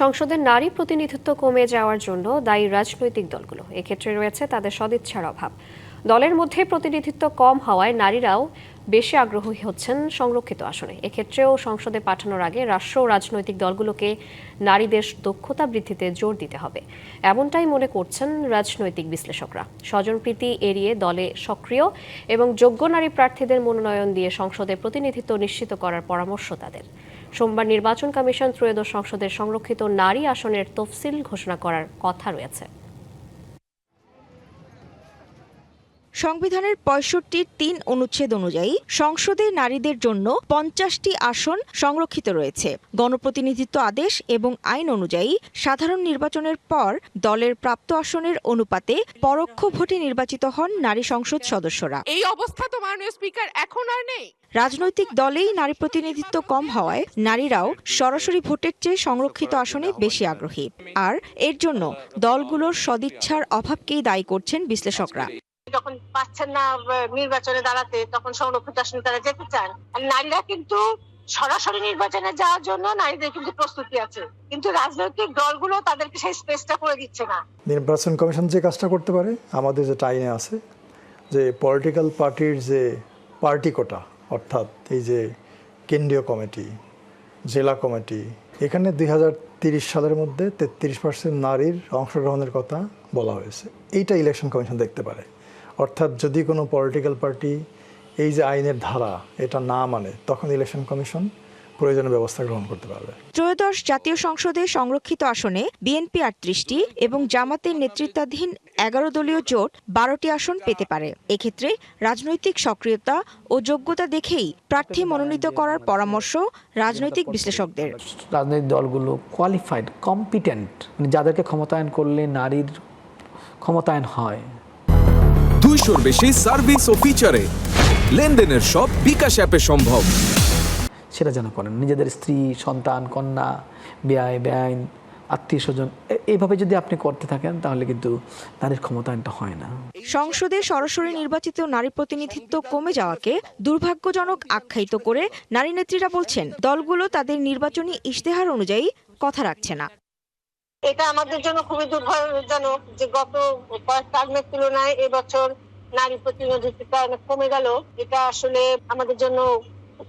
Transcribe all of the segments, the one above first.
সংসদের নারী প্রতিনিধিত্ব কমে যাওয়ার জন্য দায়ী রাজনৈতিক দলগুলো। এক্ষেত্রে রয়েছে তাদের সদিচ্ছার অভাব। দলের মধ্যে প্রতিনিধিত্ব কম হওয়ায় নারীরাও বেশি আগ্রহী হচ্ছেন সংরক্ষিত আসনে। এক্ষেত্রেও সংসদে পাঠানোর আগে রাষ্ট্র ও রাজনৈতিক দলগুলোকে নারীদের দক্ষতা বৃদ্ধিতে জোর দিতে হবে, এমনটাই মনে করছেন রাজনৈতিক বিশ্লেষকরা। স্বজনপ্রীতি এড়িয়ে দলে সক্রিয় এবং যোগ্য নারী প্রার্থীদের মনোনয়ন দিয়ে সংসদে প্রতিনিধিত্ব নিশ্চিত করার পরামর্শ তাদের। সোমবার নির্বাচন কমিশন ত্রয়োদশ সংসদের সংরক্ষিত নারী আসনের তফসিল ঘোষণা করার কথা রয়েছে। সংবিধানের ৬৫(৩) অনুচ্ছেদ অনুযায়ী সংসদে নারীদের জন্য ৫০টি আসন সংরক্ষিত রয়েছে। গণপ্রতিনিধিত্ব আদেশ এবং আইন অনুযায়ী সাধারণ নির্বাচনের পর দলের প্রাপ্ত আসনের অনুপাতে পরোক্ষ ভোটে নির্বাচিত হন নারী সংসদ সদস্যরা। এই অবস্থা তো মাননীয় স্পিকার এখন আর নেই। রাজনৈতিক দলেই নারী প্রতিনিধিত্ব কম হওয়ায় নারীরাও সরাসরি ভোটের চেয়ে সংরক্ষিত আসনে বেশি আগ্রহী। আর এর জন্য দলগুলোর সদিচ্ছার অভাবকেই দায়ী করছেন বিশ্লেষকরা। যখন পাচ্ছেন না নির্বাচনে দাঁড়াতে, তখন সংরক্ষিত আসনে তারা যেতে চান। আর নারীরা কিন্তু সরাসরি নির্বাচনে যাওয়ার জন্য নারীদের কিন্তু প্রস্তুতি আছে, কিন্তু রাজনৈতিক দলগুলো তাদেরকে সেই স্পেসটা করে দিচ্ছে না। নির্বাচন কমিশন যে কাজটা করতে পারে, আমাদের যে আইনে আছে যে পলিটিক্যাল পার্টির যে পার্টি কোটা, অর্থাৎ এই যে কেন্দ্রীয় কমিটি, জেলা কমিটি, এখানে ২০৩০ সালের মধ্যে ৩৩% নারীর অংশগ্রহণের কথা বলা হয়েছে। এইটা ইলেকশন কমিশন দেখতে পারে। অর্থাৎ যদি কোনো পলিটিক্যাল পার্টি এই যে আইনের ধারা এটা না মানে, তখন ইলেকশন কমিশন প্রয়োজনীয় ব্যবস্থা গ্রহণ করতে পারবে। ত্রয়োদশ জাতীয় সংসদে সংরক্ষিত আসনে বিএনপি ৩৮টি এবং জামাতের নেতৃত্বাধীন ১১ দলীয় জোট ১২টি আসন পেতে পারে। এক্ষেত্রে রাজনৈতিক সক্রিয়তা ও যোগ্যতা দেখেই প্রার্থী মনোনীত করার পরামর্শ রাজনৈতিক বিশ্লেষকদের। রাজনৈতিক দলগুলো কোয়ালিফাইড, কম্পিটেন্ট, যাদেরকে ক্ষমতায়ন করলে নারীর ক্ষমতায়ন হয়। ২০০-র বেশি সার্ভিস ও ফিচারে লেনদেনের সব বিকাশ অ্যাপে সম্ভব। সেটা যেন করেন নিজেদের স্ত্রী, সন্তান, কন্যা, বেআইন, আত্মীয় স্বজন, এইভাবে যদি আপনি করতে থাকেন তাহলে কিন্তু নারীর ক্ষমতায়নটা হয় না। সংসদে সরাসরি নির্বাচিত নারী প্রতিনিধিত্ব কমে যাওয়াকে দুর্ভাগ্যজনক আখ্যায়িত করে নারী নেত্রীরা বলছেন, দলগুলো তাদের নির্বাচনী ইশতেহার অনুযায়ী কথা রাখছে না। এটা আমাদের জন্য খুবই দুর্ভাগ্যজনক যে গত কয়েক টার্মের তুলনায় এবছর নারী প্রতিনিধিত্ব অনেক কমে গেল। এটা আসলে আমাদের জন্য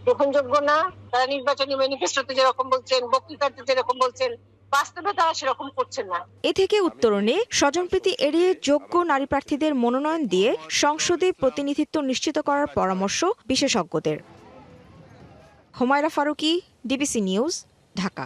গ্রহণযোগ্য না। তারা নির্বাচনী ম্যানিফেস্টোতে যেরকম বলছেন, বক্তৃতাতে যেরকম বলছেন, বাস্তবে তারা সেরকম করছেন না। এ থেকে উত্তরণে স্বজনপ্রীতি এড়িয়ে যোগ্য নারী প্রার্থীদের মনোনয়ন দিয়ে সংসদে প্রতিনিধিত্ব নিশ্চিত করার পরামর্শ বিশেষজ্ঞদের। Humayra Faruqui, DBC News, Dhaka.